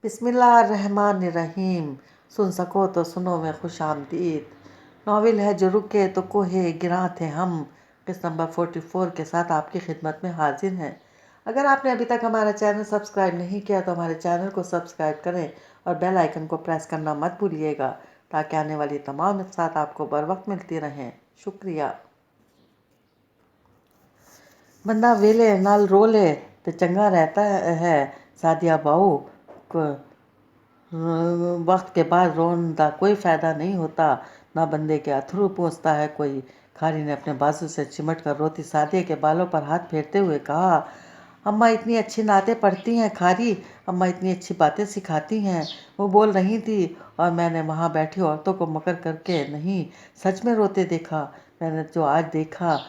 बिस्मिल्लाहिर्रहमानिर्रहीम। सुन सको तो सुनो में खुश आमदीद। नावल है जो रुके तो कोहे गिरां थे हम, किस्त नंबर 44 के साथ आपकी खिदमत में हाजिर हैं। अगर आपने अभी तक हमारा चैनल सब्सक्राइब नहीं किया तो हमारे चैनल को सब्सक्राइब करें और बेल आइकन को प्रेस करना मत भूलिएगा, ताकि आने वाली तमाम नफ़सात आपको बर वक्त मिलती रहें। शुक्रिया। बंदा वेले नाल रोले तो चंगा रहता है। सादिया बाऊ को वक्त के बाद रोने का कोई फ़ायदा नहीं होता, ना बंदे के अथरू पहुँचता है कोई। खारी ने अपने बाजू से चिमट कर रोती सादिया के बालों पर हाथ फेरते हुए कहा, अम्मा इतनी अच्छी नातें पढ़ती हैं खारी, अम्मा इतनी अच्छी बातें सिखाती हैं। वो बोल रही थी और मैंने वहाँ बैठी औरतों को मकर करके नहीं, सच में रोते देखा। मैंने जो आज देखा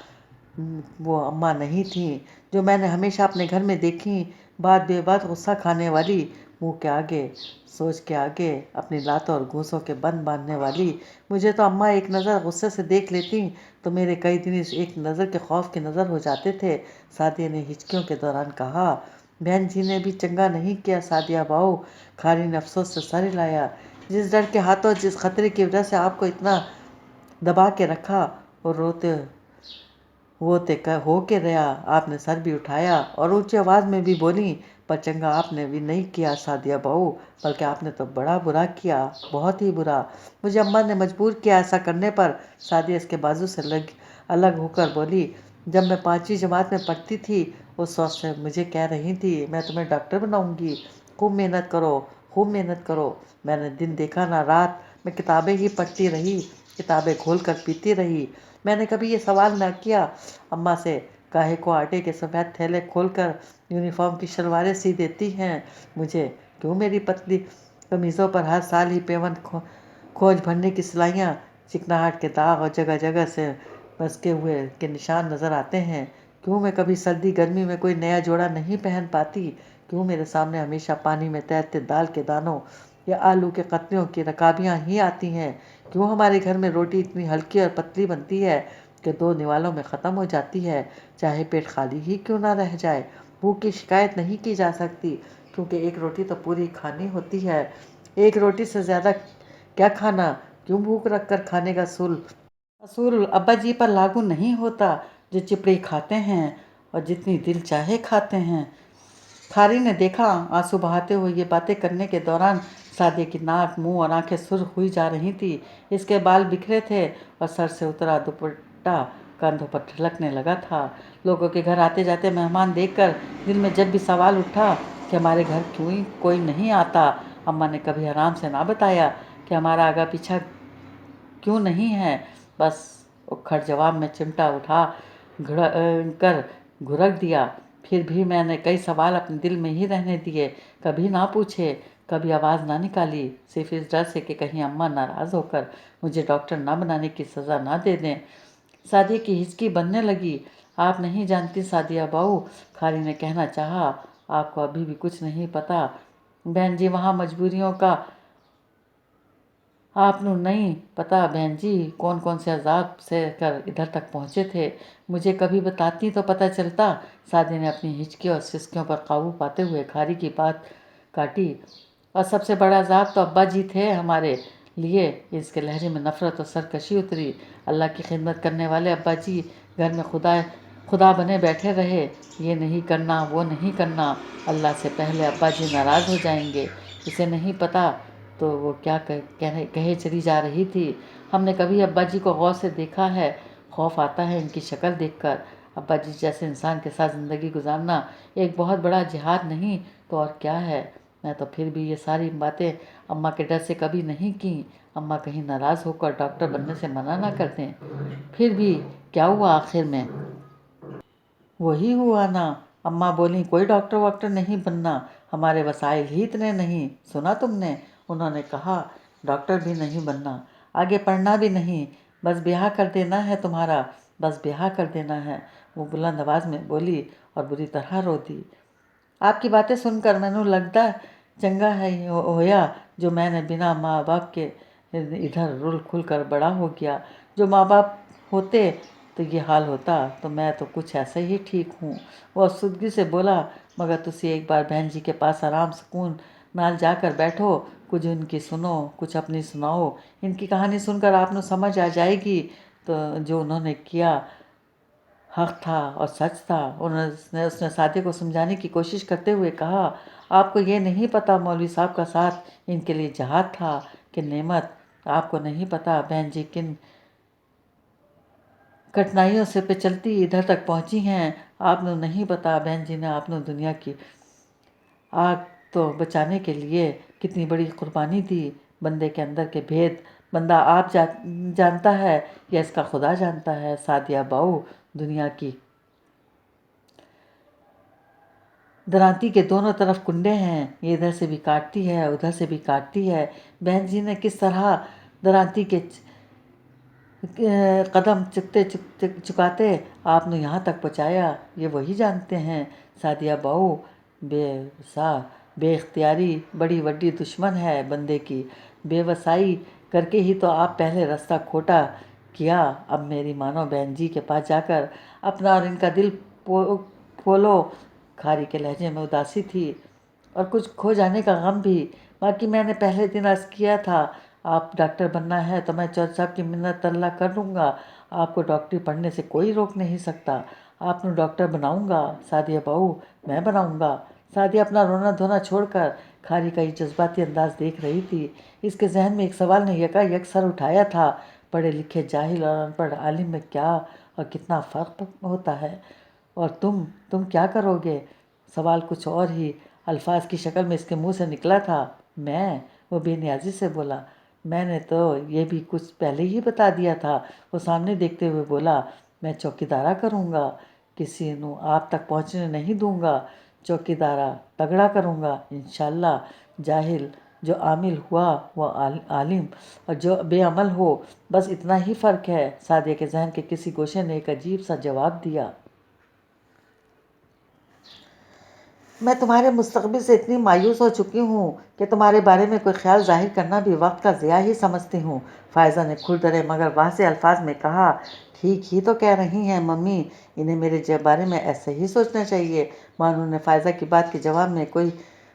वो अम्मा नहीं थी जो मैंने हमेशा अपने घर में देखी, बात बेबात गुस्सा खाने वाली, मुंह के आगे सोच के आगे अपनी लातों और घूंसों के बंद बांधने वाली। मुझे तो अम्मा एक नज़र गुस्से से देख लेती तो मेरे कई दिन इस एक नज़र के खौफ की नज़र हो जाते थे। सादिया ने हिचकियों के दौरान कहा, बहन जी ने भी चंगा नहीं किया सादिया बाऊ। खारी ने अफसोस से सर हिलाया। जिस डर के हाथों जिस खतरे की वजह से आपको इतना दबा के रखा और रोते वो ते हो के रहा, आपने सर भी उठाया और ऊंची आवाज़ में भी बोली, पर चंगा आपने भी नहीं किया सादिया बहू, बल्कि आपने तो बड़ा बुरा किया, बहुत ही बुरा। मुझे अम्मा ने मजबूर किया ऐसा करने पर। सादिया इसके बाजू से अलग होकर बोली, जब मैं 5वीं जमात में पढ़ती थी उस वक्त से मुझे कह रही थी मैं तुम्हें डॉक्टर बनाऊंगी, खूब मेहनत करो, खूब मेहनत करो। मैंने दिन देखा ना रात, मैं किताबें ही पढ़ती रही, किताबें खोल कर पीती रही। मैंने कभी ये सवाल ना किया अम्मा से, काहे को आटे के सफ़ेद थैले खोलकर यूनिफॉर्म की शलवारें सी देती हैं मुझे, क्यों मेरी पतली कमीज़ों पर हर साल ही पेवन खोज भरने की सिलाइयाँ, चिकनाहट के दाग और जगह जगह से बसके हुए के निशान नज़र आते हैं, क्यों मैं कभी सर्दी गर्मी में कोई नया जोड़ा नहीं पहन पाती, क्यों मेरे सामने हमेशा पानी में तैरते दाल के दानों या आलू के कतरियों की रकाबियाँ ही आती हैं, क्यों हमारे घर में रोटी इतनी हल्की और पतली बनती है कि 2 निवालों में ख़त्म हो जाती है, चाहे पेट खाली ही क्यों ना रह जाए। भूख की शिकायत नहीं की जा सकती, क्योंकि एक रोटी तो पूरी खानी होती है, एक रोटी से ज़्यादा क्या खाना, क्यों भूख रख कर खाने का असूल अब्बा जी पर लागू नहीं होता, जो चिपड़ी खाते हैं और जितनी दिल चाहे खाते हैं। खारी ने देखा आंसू बहाते हुए ये बातें करने के दौरान सादिया की नाक, मुंह और आंखें सुर्ख हुई जा रही थी। इसके बाल बिखरे थे और सर से उतरा दुपट्टा कंधों पर ठिलकने लगा था। लोगों के घर आते जाते मेहमान देखकर दिल में जब भी सवाल उठा कि हमारे घर क्यों कोई नहीं आता, अम्मा ने कभी आराम से ना बताया कि हमारा आगा पीछा क्यों नहीं है, बस उखड़ जवाब में चिमटा उठा कर घुरक दिया। फिर भी मैंने कई सवाल अपने दिल में ही रहने दिए, कभी ना पूछे, कभी आवाज़ ना निकाली, सिर्फ इस डर से कि कहीं अम्मा नाराज़ होकर मुझे डॉक्टर ना बनाने की सज़ा ना दे दें। सादिया की हिचकी बनने लगी। आप नहीं जानती सादिया बाऊ, खारी ने कहना चाहा, आपको अभी भी कुछ नहीं पता। बहन जी वहाँ मजबूरियों का आपनू नहीं पता बहन जी, कौन कौन से अजाब से कर इधर तक पहुँचे थे, मुझे कभी बताती तो पता चलता। सादी ने अपनी हिचकी और सिसकियों पर काबू पाते हुए खारी की बात काटी, और सबसे बड़ा अजाब तो अब्बा जी थे हमारे लिए। इसके लहजे में नफ़रत और सरकशी उतरी। अल्लाह की खिदमत करने वाले अब्बा जी घर में खुदा बने बैठे रहे, ये नहीं करना वो नहीं करना, अल्लाह से पहले अब्बा जी नाराज़ हो जाएंगे। इसे नहीं पता तो वो क्या कहे चली जा रही थी। हमने कभी अब्बा जी को गौर से देखा है, खौफ आता है इनकी शक्ल देखकर। अब्बा जी जैसे इंसान के साथ ज़िंदगी गुजारना एक बहुत बड़ा जिहाद नहीं तो और क्या है। मैं तो फिर भी ये सारी बातें अम्मा के डर से कभी नहीं की, अम्मा कहीं नाराज़ होकर डॉक्टर बनने से मना ना कर दें। फिर भी क्या हुआ आखिर में, वही हुआ ना। अम्मा बोली कोई डॉक्टर वॉक्टर नहीं बनना, हमारे वसाइल ही इतने नहीं, सुना तुमने, उन्होंने कहा डॉक्टर भी नहीं बनना, आगे पढ़ना भी नहीं, बस ब्याह कर देना है तुम्हारा, बस ब्याह कर देना है। वो बुलंद आवाज़ में बोली और बुरी तरह रो दी। आपकी बातें सुनकर मैनू लगता चंगा है होया जो मैंने बिना माँ बाप के इधर रुल खुल कर बड़ा हो गया। जो माँ बाप होते तो ये हाल होता, तो मैं तो कुछ ऐसे ही ठीक हूँ। वो अफसुदगी से बोला, मगर तुसी एक बार बहन जी के पास आराम सुकून नाल जाकर बैठो, कुछ इनकी सुनो, कुछ अपनी सुनाओ। इनकी कहानी सुनकर आपको समझ आ जाएगी तो जो उन्होंने किया हक था और सच था। उसने साथी को समझाने की कोशिश करते हुए कहा, आपको ये नहीं पता मौलवी साहब का साथ इनके लिए जहाद था कि नेमत। आपको नहीं पता बहन जी किन कठिनाइयों से पे चलती इधर तक पहुंची हैं। आपने नहीं पता बहन जी ने आपने दुनिया की आग तो बचाने के लिए कितनी बड़ी कुर्बानी दी। बंदे के अंदर के भेद बंदा आप जानता है या इसका खुदा जानता है। सादिया बाऊ दुनिया की दरांती के दोनों तरफ कुंडे हैं, ये इधर से भी काटती है उधर से भी काटती है। बहन जी ने किस तरह दरांती के कदम चुकाते आपने यहाँ तक पहुँचाया, ये वही जानते हैं। सादिया बाऊ बेइख्तियारी बड़ी वड्डी दुश्मन है बंदे की। बेवसाई करके ही तो आप पहले रास्ता खोटा किया। अब मेरी मानो बहन जी के पास जाकर अपना और इनका दिल खोलो। खारी के लहजे में उदासी थी और कुछ खो जाने का गम भी। बाकी मैंने पहले दिन अर्ज़ किया था, आप डॉक्टर बनना है तो मैं चौधरी साहब की मिन्नत अल्लाह कर लूँगा। आपको डॉक्टरी पढ़ने से कोई रोक नहीं सकता। आपने डॉक्टर बनाऊँगा सादिया बाऊ, मैं बनाऊँगा। सादिया अपना रोना धोना छोड़कर खारी का ये जज्बाती अंदाज देख रही थी। इसके जहन में एक सवाल ने यकायक सर उठाया था, पढ़े लिखे जाहिल और अनपढ़ आलिम में क्या और कितना फ़र्क होता है। और तुम क्या करोगे? सवाल कुछ और ही अल्फाज की शक्ल में इसके मुंह से निकला था। मैं? वो बेनियाजी से बोला। मैंने तो ये भी कुछ पहले ही बता दिया था। वो सामने देखते हुए बोला, मैं चौकीदारा करूँगा, किसी नू आप तक पहुँचने नहीं दूँगा। चौकीदारा तगड़ा करूँगा इंशाअल्लाह। जाहिल जो आमिल हुआ वो आलिम और जो बेअमल हो, बस इतना ही फ़र्क है। सादिया के जहन के किसी गोशे ने एक अजीब सा जवाब दिया। मैं तुम्हारे मुस्तकबिल से इतनी मायूस हो चुकी हूँ कि तुम्हारे बारे में कोई ख्याल जाहिर करना भी वक्त का ज़िया ही समझती हूँ। फ़ायज़ा ने खुरदरे मगर वाज़े अल्फाज में कहा, ठीक ही तो कह रही हैं मम्मी, इन्हें मेरे बारे में ऐसे ही सोचना चाहिए। मानू ने फ़ायज़ा की बात के जवाब में कोई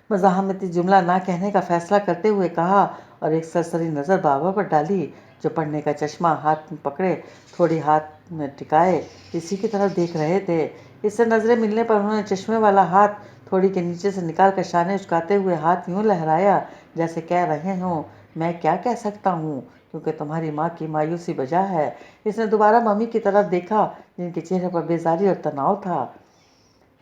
मज़ाहमती जुमला ना कहने का फ़ैसला करते हुए कहा और एक सरसरी नज़र बाबा पर डाली जो पढ़ने का चश्मा हाथ में पकड़े थोड़ी हाथ में टिकाए इसी की तरफ देख रहे थे। इससे नज़रें मिलने पर उन्होंने चश्मे वाला हाथ थोड़ी के नीचे से निकाल कर शाने उचकाते हुए हाथ यूं लहराया जैसे कह रहे हों, मैं क्या कह सकता हूँ क्योंकि तुम्हारी माँ की मायूसी वजह है। इसने दोबारा मम्मी की तरफ देखा जिनके चेहरे पर बेजारी और तनाव था।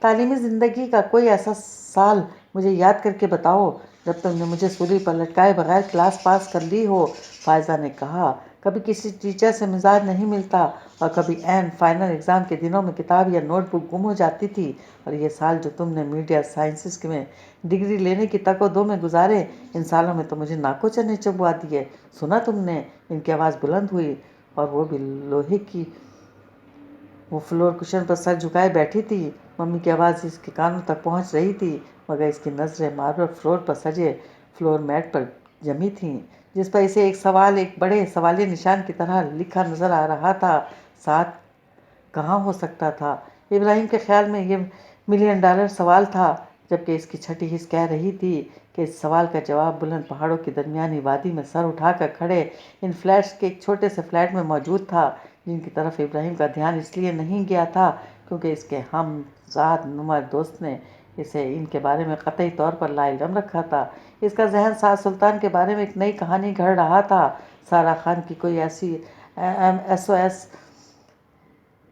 तालीमी ज़िंदगी का कोई ऐसा साल मुझे याद करके बताओ जब तुमने मुझे सूली पर लटकाए बगैर क्लास पास कर ली हो। फ़ायज़ा ने कहा, कभी किसी टीचर से मिजाज नहीं मिलता और कभी एन फाइनल एग्ज़ाम के दिनों में किताब या नोटबुक गुम हो जाती थी। और ये साल जो तुमने मीडिया साइंसेस में डिग्री लेने की तको-दो में गुजारे, इन सालों में तो मुझे नाकों चने चबवा दिए। सुना तुमने? इनकी आवाज़ बुलंद हुई और वो भी लोहे की। वो फ्लोर कुशन पर सर झुकाए बैठी थी। मम्मी की आवाज़ इसके कानों तक पहुंच रही थी मगर इसकी नज़रें मार्बल फ्लोर पर सजे फ्लोर मैट पर जमी थीं जिस पर इसे एक सवाल एक बड़े सवालिया निशान की तरह लिखा नज़र आ रहा था। साथ कहाँ हो सकता था? इब्राहिम के ख्याल में ये $1 मिलियन सवाल था जबकि इसकी छठी हिस्स कह रही थी कि इस सवाल का जवाब बुलंद पहाड़ों की दरमियानी वादी में सर उठाकर खड़े इन फ्लैट्स के एक छोटे से फ्लैट में मौजूद था जिनकी तरफ इब्राहिम का ध्यान इसलिए नहीं गया था क्योंकि इसके हम ज़ात नुमा दोस्त ने इसे इनके बारे में क़तई तौर पर लाइलम रखा था। इसका जहन साद सुल्तान के बारे में एक नई कहानी घड़ रहा था। सारा खान की कोई ऐसी SOS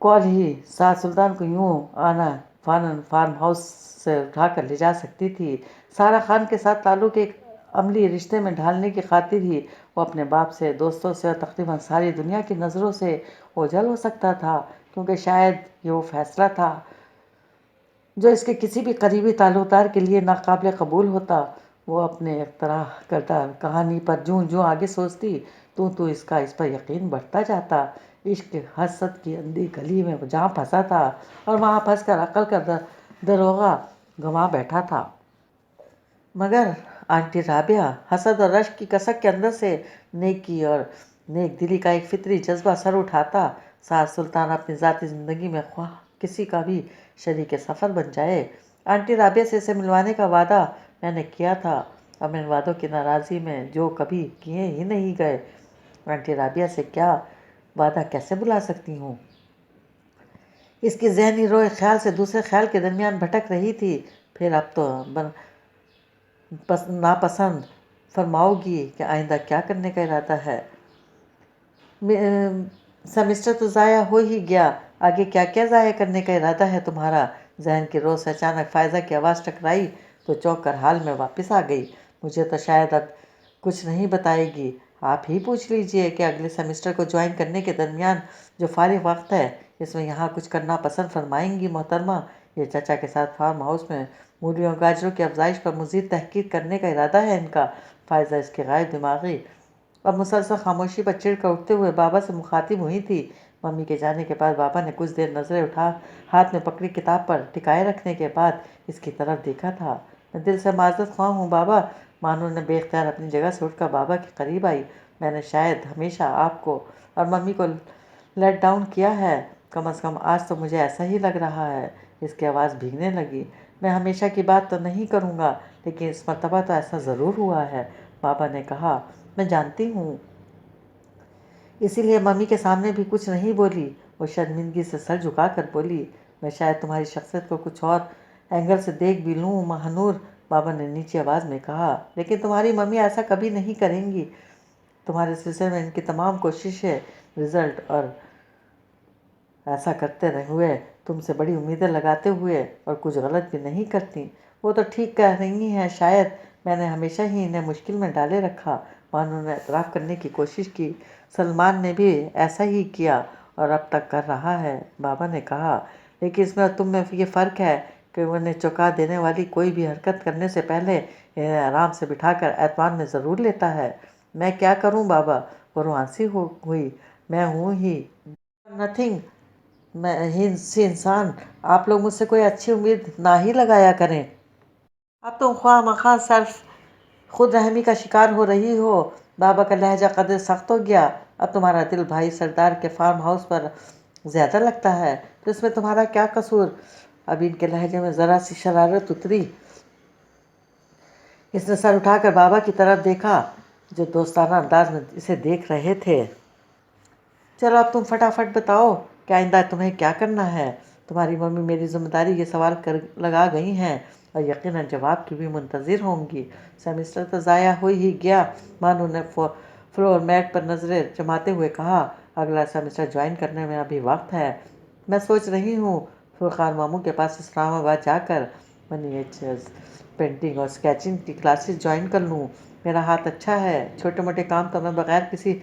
कॉल ही साद सुल्तान को यूं आना फार्म हाउस से उठाकर ले जा सकती थी। सारा खान के साथ ताल्लुक़ एक अमली रिश्ते में ढालने की खातिर ही वो अपने बाप से, दोस्तों से और तकरीबन सारी दुनिया की नज़रों से ओझल हो सकता था क्योंकि शायद ये वो फैसला था जो इसके किसी भी करीबी ताल्लुकदार के लिए नाकाबिल कबूल होता। वो अपने इख्तराह करदा कहानी पर जूं आगे सोचती तो इस पर यकीन बढ़ता जाता। इश्क हसद की अंधी गली में जहाँ फंसा था और वहाँ फंस कर अकल का दरोगा गंवा बैठा था। मगर आंटी राबिया हसद और रश्क की कसक के अंदर से नेकी और नेक दिली का एक फितरी जज्बा सर उठाता। साद सुल्तान अपनी ज़ाती ज़िंदगी में ख्वाह किसी का भी शरीक सफ़र बन जाए। आंटी राबिया से इसे मिलवाने का वादा मैंने किया था اب ان وعدوں کی ناراضی میں جو کبھی کیے ہی نہیں گئے، آنٹی رابعہ سے کیا وعدہ کیسے بلا سکتی ہوں؟ اس کی ذہنی روح ایک خیال سے دوسرے خیال کے درمیان بھٹک رہی تھی۔ پھر اب تو ناپسند فرماؤ گی کہ آئندہ کیا کرنے کا ارادہ ہے؟ سیمسٹر تو ضائع ہو ہی گیا، آگے کیا کیا ضائع کرنے کا ارادہ ہے تمہارا؟ ذہن کی روز سے اچانک فائزہ کی آواز ٹکرائی تو چونک کر حال میں واپس آ گئی۔ مجھے تو شاید اب کچھ نہیں بتائے گی، آپ ہی پوچھ لیجئے کہ اگلے سیمسٹر کو جوائن کرنے کے درمیان جو فارغ وقت ہے اس میں یہاں کچھ کرنا پسند فرمائیں گی محترمہ؟ یہ چچا کے ساتھ فارم ہاؤس میں مولیوں گاجروں کی افزائش پر مزید تحقیق کرنے کا ارادہ ہے ان کا؟ فائزہ اس کی غائب دماغی اب مسلسل خاموشی پر چڑھ کر اٹھتے ہوئے بابا سے مخاطب ہوئی تھی۔ ممی کے جانے کے بعد بابا نے کچھ دیر نظریں اٹھا ہاتھ میں پکڑی کتاب پر ٹکائے رکھنے کے بعد اس کی طرف دیکھا تھا۔ میں دل سے معذرت خواہ ہوں بابا۔ مانو نے بے اختیار اپنی جگہ سے اٹھ کر بابا کے قریب آئی۔ میں نے شاید ہمیشہ آپ کو اور ممی کو لیٹ ڈاؤن کیا ہے، کم از کم آج تو مجھے ایسا ہی لگ رہا ہے۔ اس کی آواز بھیگنے لگی۔ میں ہمیشہ کی بات تو نہیں کروں گا لیکن اس مرتبہ تو ایسا ضرور ہوا ہے، بابا نے کہا۔ میں جانتی ہوں، اسی لیے ممی کے سامنے بھی کچھ نہیں بولی۔ وہ شرمندگی سے سر جھکا کر بولی، میں شاید تمہاری شخصیت کو کچھ اور اینگل سے دیکھ بھی لوں مہنور، بابا نے نیچی آواز میں کہا، لیکن تمہاری ممی ایسا کبھی نہیں کریں گی۔ تمہارے سلسلے میں ان کی تمام کوششیں رزلٹ اور ایسا کرتے ہوئے تم سے بڑی امیدیں لگاتے ہوئے اور کچھ غلط بھی نہیں کرتی۔ وہ تو ٹھیک کہہ رہی ہیں، شاید میں نے ہمیشہ ہی انہیں مشکل میں ڈالے رکھا، بانو نے اعتراف کرنے کی کوشش کی۔ سلمان نے بھی ایسا ہی کیا اور اب تک کر رہا ہے، بابا نے کہا، لیکن اس میں اور تم میں یہ فرق ہے کہ وہ انہیں چونکا دینے والی کوئی بھی حرکت کرنے سے پہلے انہیں آرام سے بٹھا کر اعتماد میں ضرور لیتا ہے۔ میں کیا کروں بابا؟ وہ روانسی ہوئی۔ میں ہوں ہی نتھنگ، میں ہی سی انسان، آپ لوگ مجھ سے کوئی اچھی امید نہ ہی لگایا کریں۔ اب تم خواہ مخواہ صرف خود رحمی کا شکار ہو رہی ہو۔ بابا کا لہجہ قدر سخت ہو گیا۔ اب تمہارا دل بھائی سردار کے فارم ہاؤس پر زیادہ لگتا ہے تو اس میں تمہارا کیا قصور؟ اب ان کے لہجے میں ذرا سی شرارت اتری۔ اس نے سر اٹھا کر بابا کی طرف دیکھا جو دوستانہ انداز میں اسے دیکھ رہے تھے۔ چلو اب تم فٹافٹ بتاؤ کہ آئندہ تمہیں کیا کرنا ہے؟ تمہاری ممی میری ذمہ داری یہ سوال لگا گئی ہیں اور یقیناً جواب کی بھی منتظر ہوں گی۔ سیمسٹر تو ضائع ہو ہی گیا، مانو نے فلور میٹ پر نظریں جماتے ہوئے کہا، اگلا سیمسٹر جوائن کرنے میں ابھی وقت ہے۔ میں سوچ رہی ہوں فرقان ماموں کے پاس اسلام آباد جا کر منییچرز پینٹنگ اور اسکیچنگ کی کلاسز جوائن کر لوں۔ میرا ہاتھ اچھا ہے، چھوٹے موٹے کام تو میں بغیر کسی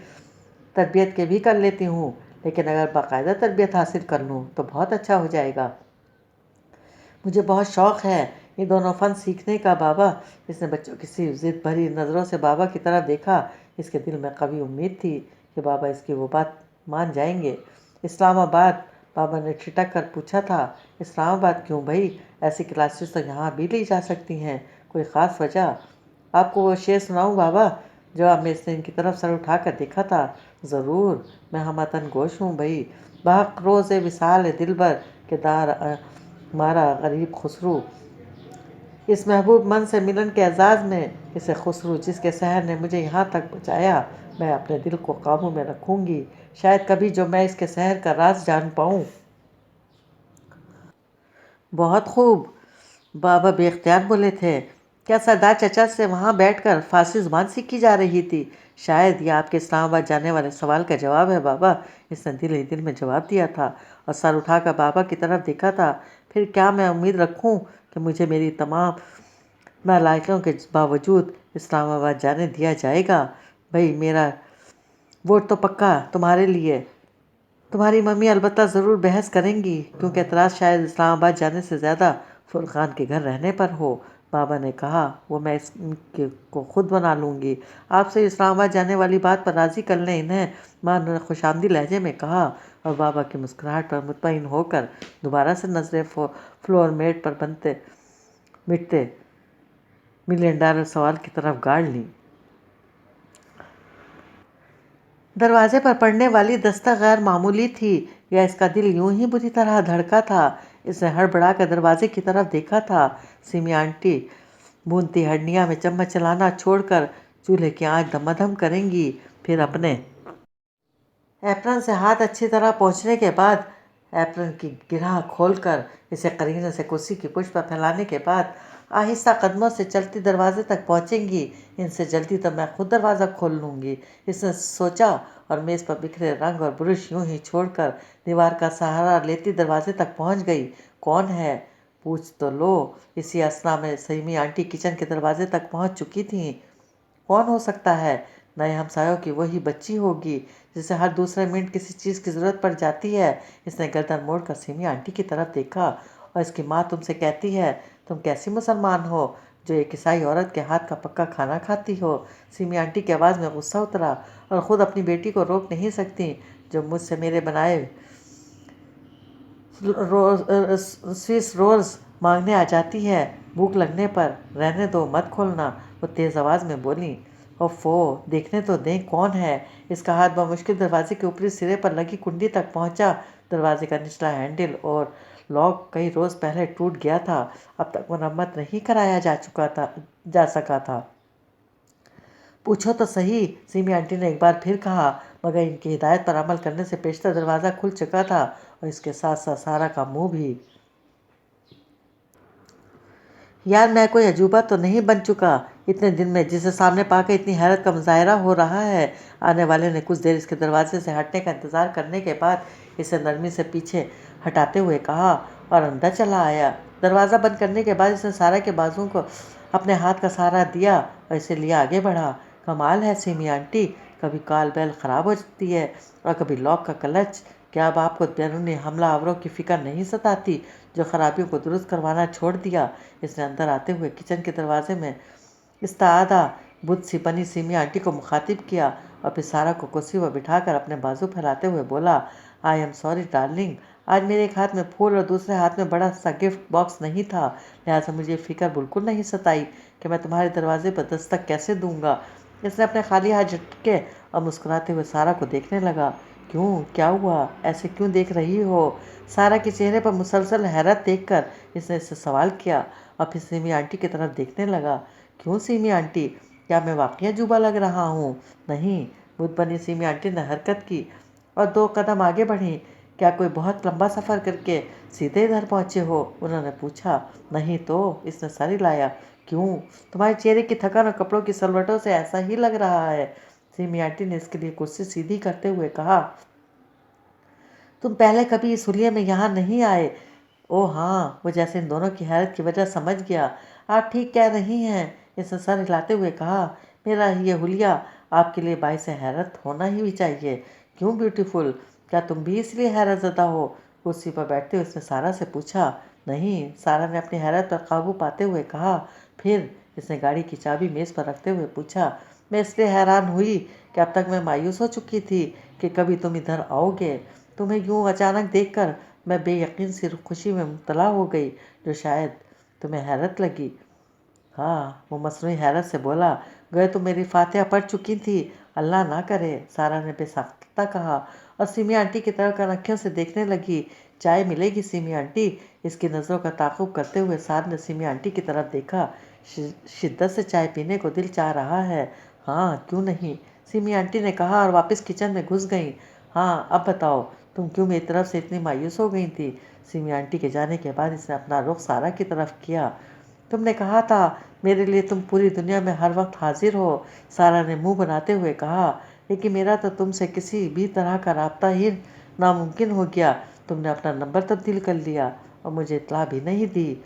تربیت کے بھی کر لیتی ہوں، لیکن اگر باقاعدہ تربیت حاصل کر لوں تو بہت اچھا ہو جائے گا۔ مجھے بہت شوق ہے یہ دونوں فن سیکھنے کا بابا۔ اس نے بچوں کی سی ضد بھری نظروں سے بابا کی طرف دیکھا۔ اس کے دل میں قوی امید تھی کہ بابا اس کی وہ بات مان جائیں گے۔ اسلام آباد؟ بابا نے ٹھٹک کر پوچھا تھا۔ اسلام آباد کیوں بھائی؟ ایسی کلاسز تو یہاں بھی لی جا سکتی ہیں، کوئی خاص وجہ؟ آپ کو وہ شعر سناؤں بابا؟ جواب میں اس نے ان کی طرف سر اٹھا کر دیکھا تھا۔ ضرور، میں ہموطن گوش ہوں بھائی۔ بحق روز وصال دلبر کے دار مارا غریب خسرو، اس محبوب من سے ملن کے اعزاز میں اسے خسرو جس کے سحر نے مجھے یہاں تک پہنچایا، میں اپنے دل کو قابو میں رکھوں گی، شاید کبھی جو میں اس کے سحر کا راز جان پاؤں۔ بہت خوب، بابا بے اختیار بولے تھے۔ کیا سردار چچا سے وہاں بیٹھ کر فارسی زبان سیکھی جا رہی تھی؟ شاید یہ آپ کے اسلام آباد جانے والے سوال کا جواب ہے بابا، اس نے دل ہی دل میں جواب دیا تھا اور سر اٹھا کر بابا کی طرف دیکھا تھا۔ پھر کیا میں امید رکھوں کہ مجھے میری تمام نالائقیوں کے باوجود اسلام آباد جانے دیا جائے گا؟ بھائی میرا ووٹ تو پکا تمہارے لیے۔ تمہاری ممی البتہ ضرور بحث کریں گی کیونکہ اعتراض شاید اسلام آباد جانے سے زیادہ فرقان کے گھر رہنے پر ہو، بابا نے کہا۔ وہ میں اس کو خود بنا لوں گی، آپ سے اسلام آباد جانے والی بات پر راضی کر لیں انہیں، ماں نے خوشامدی لہجے میں کہا اور بابا کی مسکراہٹ پر مطمئن ہو کر دوبارہ سے نظریں فلور میٹ پر بنتے مٹتے ملین ڈالر سوال کی طرف گاڑ لیں۔ دروازے پر پڑنے والی دستک غیر معمولی تھی یا اس کا دل یوں ہی بری طرح دھڑکا تھا؟ اس نے ہڑبڑا کر دروازے کی طرف دیکھا تھا۔ سیمی آنٹی भूनती हड्डियाँ में चम्मच चलाना छोड़कर चूल्हे की आंच धमाधम करेंगी। फिर अपने एप्रन से हाथ अच्छी तरह पोंछने के बाद एप्रन की गिरह खोलकर इसे करीने से कुर्सी की पुष्ट पर फैलाने के बाद आहिस्ता कदमों से चलती दरवाजे तक पहुंचेंगी। इनसे जल्दी तो मैं खुद दरवाज़ा खोल लूँगी, इसने सोचा, और मेज़ पर बिखरे रंग और ब्रश यूं ही छोड़कर दीवार का सहारा लेती दरवाजे तक पहुंच गई। कौन है, पूछ तो लो। इसी असना में सईमी आंटी किचन के दरवाजे तक पहुंच चुकी थीं। कौन हो सकता है? नए हमसायों की वही बच्ची होगी जिसे हर दूसरे मिनट किसी चीज़ की ज़रूरत पड़ जाती है। इसने गर्दन मोड़कर सीमी आंटी की तरफ देखा। और इसकी माँ तुमसे कहती है तुम कैसी मुसलमान हो जो एक ईसाई औरत के हाथ का पक्का खाना खाती हो। सीमी आंटी की आवाज़ में गुस्सा उतरा और ख़ुद अपनी बेटी को रोक नहीं सकती जो मुझसे मेरे बनाए स्विस रोल्स मांगने आ जाती है। भूख लगने पर रहने दो, मत खोलना, वो तेज़ आवाज़ में बोली। ओफो, देखने तो दें कौन है। इसका हाथ बमुश्किल दरवाजे के ऊपरी सिरे पर लगी कुंडी तक पहुंचा। दरवाजे का निचला हैंडल और लॉक कई रोज़ पहले टूट गया था। अब तक मरम्मत नहीं कराया जा सका था। पूछो तो सही, सीमी आंटी ने एक बार फिर कहा, मगर इनकी हिदायत पर अमल करने से पेशतर दरवाज़ा खुल चुका था और इसके साथ साथ सारा का मुंह भी। यार, मैं कोई अजूबा तो नहीं बन चुका इतने दिन में जिसे सामने पाकर इतनी हैरत का मुजाहरा हो रहा है। आने वाले ने कुछ देर इसके दरवाजे से हटने का इंतज़ार करने के बाद इसे नरमी से पीछे हटाते हुए कहा और अंदर चला आया। दरवाज़ा बंद करने के बाद इसने सारा के बाजुओं को अपने हाथ का सहारा दिया और इसे लिया आगे बढ़ा। कमाल है सीमी आंटी, कभी कॉल बेल ख़राब हो जाती है और कभी लॉक का क्लच। क्या अब आपको बैरूनी हमलावरों की फ़िक्र नहीं सताती जो खराबियों को दुरुस्त करवाना छोड़ दिया? इसने अंदर आते हुए किचन के दरवाजे में इस्तादा बुद्ध सी बनी सीमी आंटी को मुखातिब किया और फिर सारा को कुर्सी पर बिठाकर अपने बाजू फैलाते हुए बोला, आई एम सॉरी डार्लिंग, आज मेरे एक हाथ में फूल और दूसरे हाथ में बड़ा सा गिफ्ट बॉक्स नहीं था, लिहाजा मुझे फ़िक्र बिल्कुल नहीं सताई कि मैं तुम्हारे दरवाजे पर दस्तक कैसे दूंगा। इसने अपने खाली हाथ झटके और मुस्कुराते हुए सारा को देखने लगा। क्यों, क्या हुआ, ऐसे क्यों देख रही हो? सारा के चेहरे पर मुसलसल हैरत देखकर इसने इससे सवाल किया और फिर सीमी आंटी की तरफ देखने लगा। क्यों सीमी आंटी, क्या मैं वाकई अजूबा लग रहा हूँ? नहीं, बुद्ध बनी सीमी आंटी ने हरकत की और 2 कदम आगे बढ़ी। क्या कोई बहुत लंबा सफ़र करके सीधे इधर पहुँचे हो? उन्होंने पूछा। नहीं तो, इसने सर हिलाया। क्यों, तुम्हारे चेहरे की थकान और कपड़ों की सलवटों से ऐसा ही लग रहा है। सीमी आंटी ने इसके लिए कुर्सी सीधी करते हुए कहा, तुम पहले कभी इस हुलिये में यहाँ नहीं आए? ओ हाँ, वो जैसे इन दोनों की हैरत की वजह समझ गया। आप ठीक कह रही हैं, इसने सर हिलाते हुए कहा। मेरा ये हुलिया आपके लिए बाइस हैरत होना ही चाहिए। क्यों ब्यूटीफुल, क्या तुम भी इसलिए हैरत ज़दा हो? कुर्सी पर बैठते हुए उसने सारा से पूछा। नहीं, सारा ने अपनी हैरत पर काबू पाते हुए कहा। फिर इसने गाड़ी की चाबी मेज़ पर रखते हुए पूछा। मैं इसलिए हैरान हुई कि अब तक मैं मायूस हो चुकी थी कि कभी तुम इधर आओगे। तुम्हें यूं अचानक देखकर मैं बेयकीन सी खुशी में मुब्तला हो गई जो शायद तुम्हें हैरत लगी। हाँ, वो मसनूई हैरत से बोला। गए तो मेरी फातिहा पढ़ चुकी थी, अल्लाह ना करे, सारा ने बेसाख्ता कहा और सीमी आंटी की तरफ कनखियों से देखने लगी। चाय मिलेगी सीमी आंटी? इसकी नज़रों का ताक़ुब करते हुए साद ने सीमी आंटी की तरफ देखा। शिद्दत से चाय पीने को दिल चाह रहा है। हाँ, क्यों नहीं, सीमी आंटी ने कहा और वापस किचन में घुस गई। हाँ, अब बताओ, तुम क्यों मेरी तरफ से इतनी मायूस हो गई थी? सीमी आंटी के जाने के बाद इसने अपना रुख सारा की तरफ किया। तुमने कहा था मेरे लिए तुम पूरी दुनिया में हर वक्त हाजिर हो, सारा ने मुंह बनाते हुए कहा, लेकिन मेरा तो तुमसे किसी भी तरह का राब्ता ही नामुमकिन हो गया। तुमने अपना नंबर तब्दील कर लिया और मुझे इत्तला भी नहीं दी।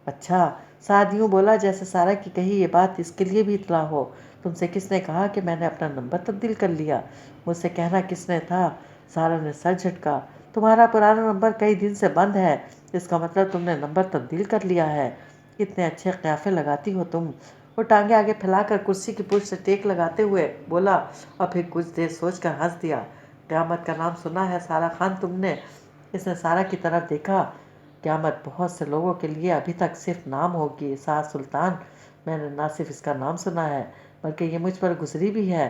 अच्छा, साद यूँ बोला जैसे सारा की कही ये बात इसके लिए भी इत्तला हो। तुमसे किसने कहा कि मैंने अपना नंबर तब्दील कर लिया? मुझसे कहना किसने था? सारा ने सर झटका। तुम्हारा पुराना नंबर कई दिन से बंद है, इसका मतलब तुमने नंबर तब्दील कर लिया है। कितने अच्छे क़याफ़े लगाती हो तुम। वो टांगे आगे फैलाकर कुर्सी की पुष्ट से टेक लगाते हुए बोला और फिर कुछ देर सोचकर हंस दिया। क़यामत का नाम सुना है सारा खान तुमने? इसने सारा की तरफ देखा। क़यामत बहुत से लोगों के लिए अभी तक सिर्फ नाम होगी साद सुल्तान, मैंने ना सिर्फ इसका नाम सुना है बल्कि ये मुझ पर गुजरी भी है।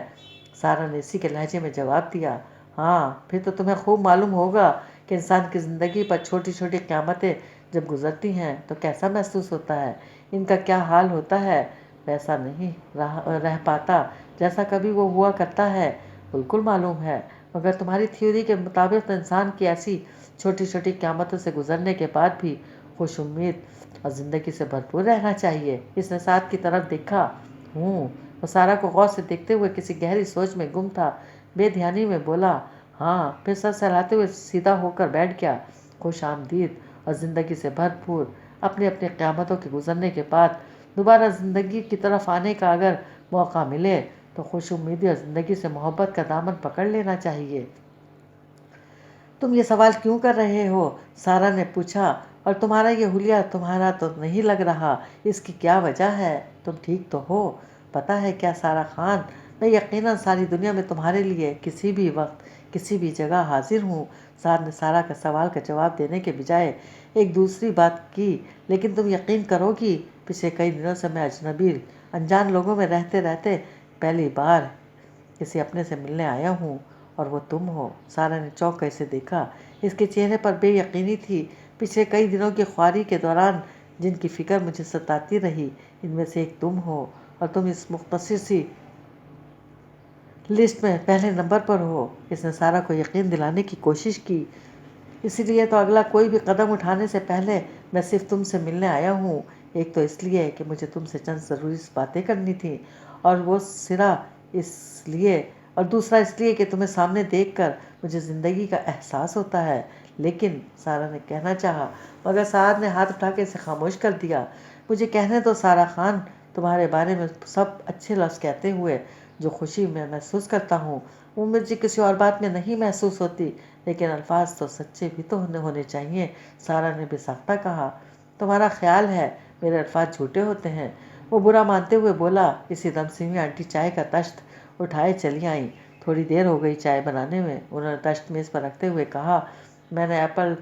सारा ने इसी के लहजे में जवाब दिया। हाँ, फिर तो तुम्हें खूब मालूम होगा कि इंसान की ज़िंदगी पर छोटी छोटी क़यामतें जब गुजरती हैं तो कैसा महसूस होता है। ان کا کیا حال ہوتا ہے ویسا نہیں رہ پاتا جیسا کبھی وہ ہوا کرتا ہے، بالکل معلوم ہے۔ مگر تمہاری تھیوری کے مطابق انسان کی ایسی چھوٹی چھوٹی قیامتوں سے گزرنے کے بعد بھی خوش امید اور زندگی سے بھرپور رہنا چاہیے۔ اس نے سعد کی طرف دیکھا۔ وہ سارا کو غور سے دیکھتے ہوئے کسی گہری سوچ میں گم تھا، بے دھیانی میں بولا ہاں، پھر سر سہلاتے ہوئے سیدھا ہو کر بیٹھ گیا۔ خوش آمدید اور زندگی سے بھرپور اپنی اپنی قیامتوں کے گزرنے کے بعد دوبارہ زندگی کی طرف آنے کا اگر موقع ملے تو خوش امیدی اور زندگی سے محبت کا دامن پکڑ لینا چاہیے۔ تم یہ سوال کیوں کر رہے ہو؟ سارا نے پوچھا، اور تمہارا یہ حلیہ تمہارا تو نہیں لگ رہا، اس کی کیا وجہ ہے؟ تم ٹھیک تو ہو؟ پتہ ہے کیا سارا خان، میں یقیناً ساری دنیا میں تمہارے لیے کسی بھی وقت کسی بھی جگہ حاضر ہوں۔ سعد نے سارا کا سوال کا جواب دینے کے بجائے ایک دوسری بات کی، لیکن تم یقین کرو گی پچھلے کئی دنوں سے میں اجنبی انجان لوگوں میں رہتے رہتے پہلی بار کسی اپنے سے ملنے آیا ہوں، اور وہ تم ہو۔ سارا نے چونک کر اسے دیکھا۔ اس کے چہرے پر بے یقینی تھی۔ پچھلے کئی دنوں کی خواری کے دوران جن کی فکر مجھے ستاتی رہی، ان میں سے ایک تم ہو، اور تم اس مختصر سی لسٹ میں پہلے نمبر پر ہو۔ اس نے سارا کو یقین دلانے کی کوشش کی۔ اسی لیے تو اگلا کوئی بھی قدم اٹھانے سے پہلے میں صرف تم سے ملنے آیا ہوں۔ ایک تو اس لیے کہ مجھے تم سے چند ضروری باتیں کرنی تھیں، اور وہ سرا اس لیے، اور دوسرا اس لیے کہ تمہیں سامنے دیکھ کر مجھے زندگی کا احساس ہوتا ہے۔ لیکن سارا نے کہنا چاہا، مگر سعد نے ہاتھ اٹھا کے اسے خاموش کر دیا۔ مجھے کہنے دو سارا خان، تمہارے بارے میں سب اچھے لفظ کہتے ہوئے جو خوشی میں محسوس کرتا ہوں وہ مجھے کسی اور بات میں نہیں محسوس ہوتی، لیکن الفاظ تو سچے بھی تو ہونے چاہیے۔ سارا نے بے ساختہ کہا، تمہارا خیال ہے میرے الفاظ جھوٹے ہوتے ہیں؟ وہ برا مانتے ہوئے بولا۔ اسی دم سیمی آنٹی چائے کا تشت اٹھائے چلی آئیں۔ تھوڑی دیر ہو گئی چائے بنانے میں۔ انہوں نے تشت میز پر رکھتے ہوئے کہا، میں نے ایپل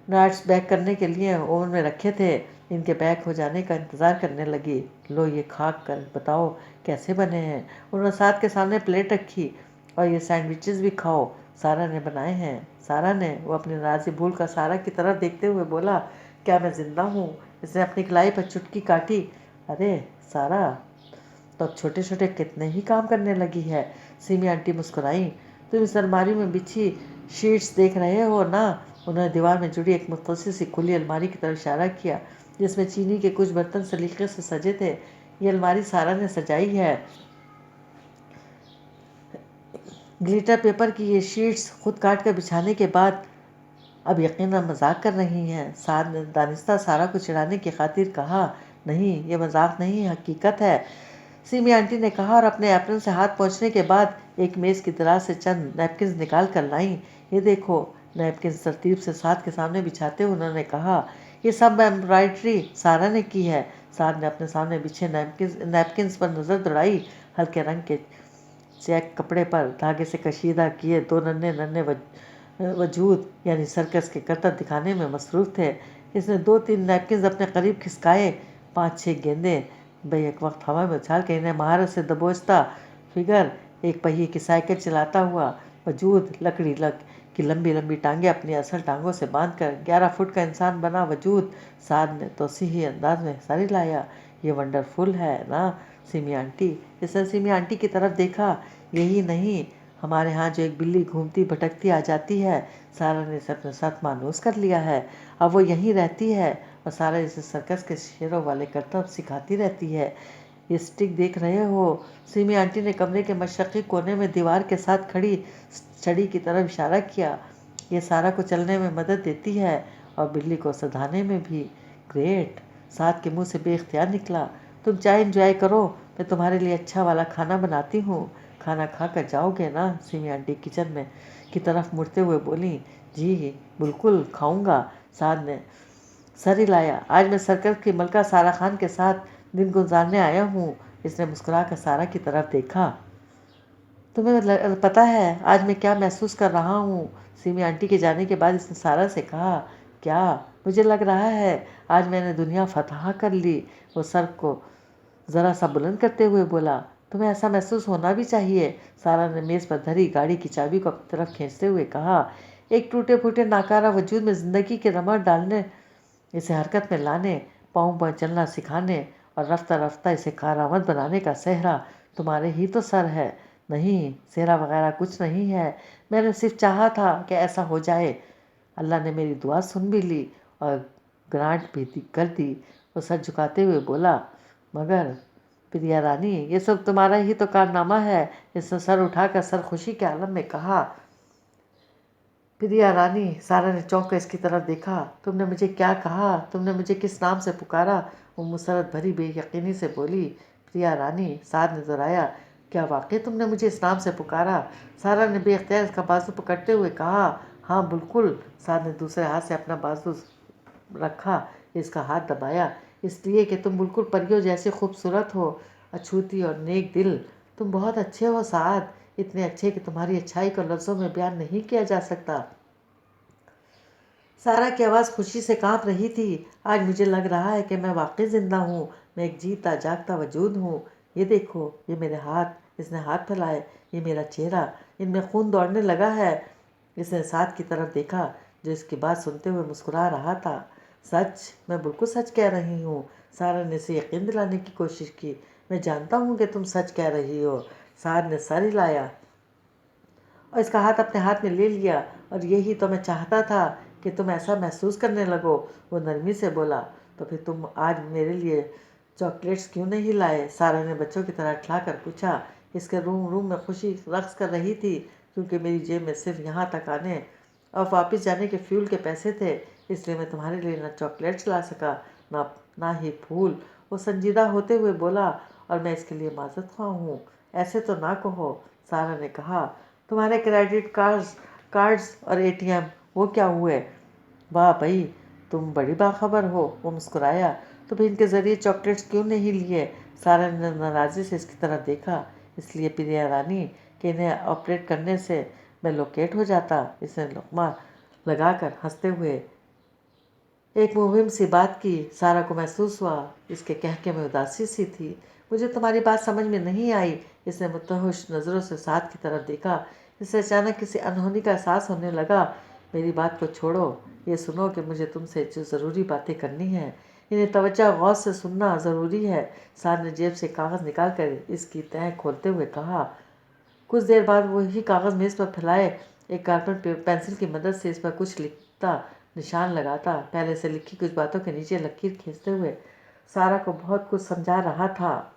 نٹس بیک کرنے کے لیے اوون میں رکھے تھے، ان کے بیک ہو جانے کا انتظار کرنے لگی۔ لو یہ کھا کر بتاؤ کیسے بنے ہیں۔ انہوں نے سعد کے سامنے پلیٹ رکھی، اور یہ سینڈوچز بھی کھاؤ، سارا نے بنائے ہیں۔ سارا نے، وہ اپنی ناراضی بھول کر سارا کی طرف دیکھتے ہوئے بولا، کیا میں زندہ ہوں؟ اس نے اپنی کلائی پر چٹکی کاٹی۔ ارے سارا، تو اب چھوٹے چھوٹے کتنے ہی کام کرنے لگی ہے۔ سیمی آنٹی مسکرائیں۔ تم اس الماری میں بچھی شیٹس دیکھ رہے ہو نا؟ انہوں نے دیوار میں جڑی ایک مختصر سی کھلی الماری کی طرف اشارہ کیا، جس میں چینی کے کچھ برتن سلیقے سے سجے تھے۔ یہ الماری سارا نے سجائی ہے۔ گلیٹر پیپر کی یہ شیٹس خود کاٹ کر بچھانے کے بعد اب یقیناً مذاق کر رہی ہیں۔ سعد نے دانستہ سارا کو چڑھانے کی خاطر کہا، نہیں یہ مذاق نہیں، حقیقت ہے۔ سیمی آنٹی نے کہا، اور اپنے ایپرن سے ہاتھ پوچھنے کے بعد ایک میز کی دراز سے چند نیپکنز نکال کر لائیں۔ یہ دیکھو۔ نیپکنز ترتیب سے سعد کے سامنے بچھاتے ہوئے انہوں نے کہا، یہ سب ایمبرائڈری سارا نے کی ہے۔ سعد نے اپنے سامنے بچھے نیپکنز پر نظر دوڑائی۔ ہلکے رنگ کے چیک کپڑے پر دھاگے سے کشیدہ کیے دو ننھے ننھے وجود یعنی سرکس کے کرتب دکھانے میں مصروف تھے۔ اس نے 2-3 نیپکنز اپنے قریب کھسکائے۔ 5-6 گیندیں بیک وقت ہوا میں اچھال کے انہیں مہارت سے دبوچتا فگر، ایک پہیے کی سائیکل چلاتا ہوا وجود، لکڑی کی لمبی لمبی ٹانگیں اپنی اصل ٹانگوں سے باندھ کر 11 فٹ کا انسان بنا وجود۔ سعد نے توضیحی انداز میں سر ہلایا۔ یہ ونڈرفل ہے نا سیمی آنٹی؟ اس نے سیمی آنٹی کی طرف دیکھا۔ یہی نہیں، ہمارے ہاں جو ایک بلی گھومتی بھٹکتی آ جاتی ہے، سارا نے اسے اپنے ساتھ مانوس کر لیا ہے۔ اب وہ یہیں رہتی ہے، اور سارا اسے سرکس کے شیروں والے کرتب سکھاتی رہتی ہے۔ یہ اسٹک دیکھ رہے ہو؟ سیمی آنٹی نے کمرے کے مشرقی کونے میں دیوار کے ساتھ کھڑی چھڑی کی طرف اشارہ کیا۔ یہ سارا کو چلنے میں مدد دیتی ہے، اور بلی کو سدھانے میں بھی۔ گریٹ! سعد کے منہ سے بے اختیار نکلا۔ تم چائے انجوائے کرو، میں تمہارے لیے اچھا والا کھانا بناتی ہوں۔ کھانا کھا کر جاؤ گے نا؟ سیمی آنٹی کچن میں کی طرف مڑتے ہوئے بولیں۔ جی بالکل کھاؤں گا۔ سعد نے سر ہلایا۔ آج میں سرکس کی ملکہ سارا خان کے ساتھ دن گزارنے آیا ہوں۔ اس نے مسکرا کر سارا کی طرف دیکھا۔ تمہیں پتہ ہے آج میں کیا محسوس کر رہا ہوں؟ سیمی آنٹی کے جانے کے بعد اس نے سارا سے کہا۔ کیا؟ مجھے لگ رہا ہے آج میں نے دنیا فتح کر لی۔ وہ سر کو ذرا سا بلند کرتے ہوئے بولا۔ تمہیں ایسا محسوس ہونا بھی چاہیے۔ سارا نے میز پر دھری گاڑی کی چابی کو اپنی طرف کھینچتے ہوئے کہا۔ ایک ٹوٹے پھوٹے ناکارہ وجود میں زندگی کے رمق ڈالنے، اسے حرکت میں لانے، पाँव पर चलना सिखाने और रफ्ता रफ्ता इसे कारामद बनाने का सेहरा तुम्हारे ही तो सर है। नहीं, सेहरा वगैरह कुछ नहीं है। मैंने सिर्फ चाहा था कि ऐसा हो जाए। अल्लाह ने मेरी दुआ सुन भी ली और ग्रांट भी कर दी। वो सर झुकाते हुए बोला, मगर प्रिया रानी, ये सब तुम्हारा ही तो कारनामा है। इसने सर उठाकर सर खुशी के आलम में कहा। प्रिया रानी, सारा ने चौंक कर इसकी तरफ देखा। तुमने मुझे क्या कहा? तुमने मुझे किस नाम से पुकारा? वो मुसरत भरी बेयकीनी से बोली। प्रिया रानी, सार ने दोहराया, क्या वाकई तुमने मुझे इस नाम से पुकारा? सारा ने बेख्तियार इसका बाजू पकड़ते हुए कहा, हाँ बिल्कुल। सार ने दूसरे हाथ से अपना बाजू रखा, इसका हाथ दबाया। इसलिए कि तुम बिल्कुल परियों जैसी खूबसूरत हो, अछूती और नेक दिल। तुम बहुत अच्छे हो साद, इतने अच्छे कि तुम्हारी अच्छाई को लफ्ज़ों में बयान नहीं किया जा सकता। सारा की आवाज़ खुशी से कांप रही थी। आज मुझे लग रहा है कि मैं वाकई ज़िंदा हूँ। मैं एक जीता जागता वजूद हूँ। ये देखो, ये मेरे हाथ। इसने हाथ फैलाए। ये मेरा चेहरा, इनमें खून दौड़ने लगा है। इसने साथ की तरफ देखा, जो इसकी बात सुनते हुए मुस्कुरा रहा था। सच, मैं बिल्कुल सच कह रही हूँ। सारा ने इसे यकीन दिलाने की कोशिश की। मैं जानता हूँ कि तुम सच कह रही हो। सार ने सर हिलाया और इसका हाथ अपने हाथ में ले लिया। और यही तो मैं चाहता था कि तुम ऐसा महसूस करने लगो। वो नरमी से बोला, तो फिर तुम आज मेरे लिए चॉकलेट्स क्यों नहीं लाए? सारा ने बच्चों की तरह अठला कर पूछा। इसके रूम रूम में खुशी रक्स कर रही थी, क्योंकि मेरी जेब में सिर्फ यहाँ तक आने और वापस जाने के फ्यूल के पैसे थे। इसलिए मैं तुम्हारे लिए ना चॉकलेट्स ला सका, ना ही फूल। वो संजीदा होते हुए बोला, और मैं इसके लिए माजरत ख्वाह हूँ। ऐसे तो ना कहो। सारा ने कहा, तुम्हारे क्रेडिट कार्ड्स और एटीएम वो क्या हुए? वाह भाई, तुम बड़ी बाखबर हो। वो मुस्कुराया। तो फिर इनके ज़रिए चॉकलेट्स क्यों नहीं लिए? सारा ने नाराज़ी से इसकी तरफ देखा। इसलिए प्रिया रानी कि इन्हें ऑपरेट करने से मैं लोकेट हो जाता। इसने लुक़मा लगाकर हंसते हुए एक मुहिम सी बात की। सारा को महसूस हुआ इसके कहके में उदासी सी थी। मुझे तुम्हारी बात समझ में नहीं आई। इसने मुतहश नज़रों से साथ की तरफ देखा। इससे अचानक किसी अनहोनी का एहसास होने लगा। मेरी बात को छोड़ो, ये सुनो कि मुझे तुमसे जो ज़रूरी बातें करनी हैं, इन्हें तवज्जो गौर से सुनना ज़रूरी है। सार ने जेब से कागज़ निकाल कर इसकी तह खोलते हुए कहा। कुछ देर बाद वही कागज़ मेज़ पर फैलाए एक कार्बन पेंसिल की मदद से इस पर कुछ लिखता, निशान लगाता, पहले से लिखी कुछ बातों के नीचे लकीर खींचते हुए सारा को बहुत कुछ समझा रहा था।